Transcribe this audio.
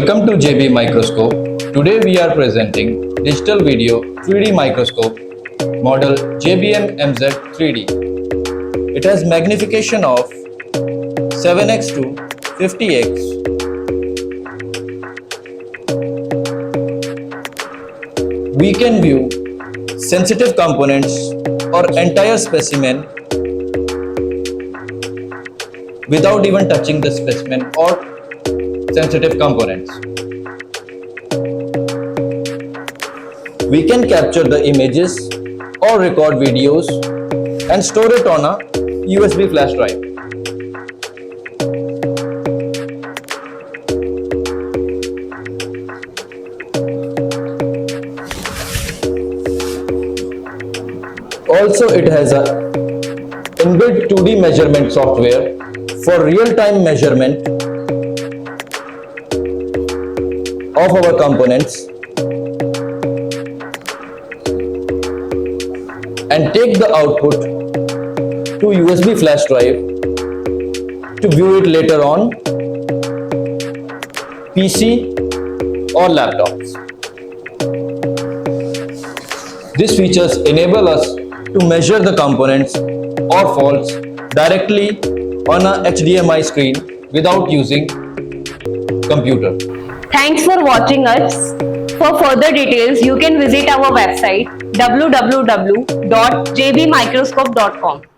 Welcome to JB Microscope. Today we are presenting digital video 3D microscope model JBM-MZ3D. It has magnification of 7x to 50x. We can view sensitive components or entire specimen without even touching the specimen or sensitive components. We can capture the images or record videos and store it on a USB flash drive. Also, it has a inbuilt 2D measurement software for real-time measurement of our components and take the output to USB flash drive to view it later on PC or laptops. These features enable us to measure the components or faults directly on a HDMI screen without using computer. Thanks for watching us. For further details, you can visit our website www.jbmicroscope.com.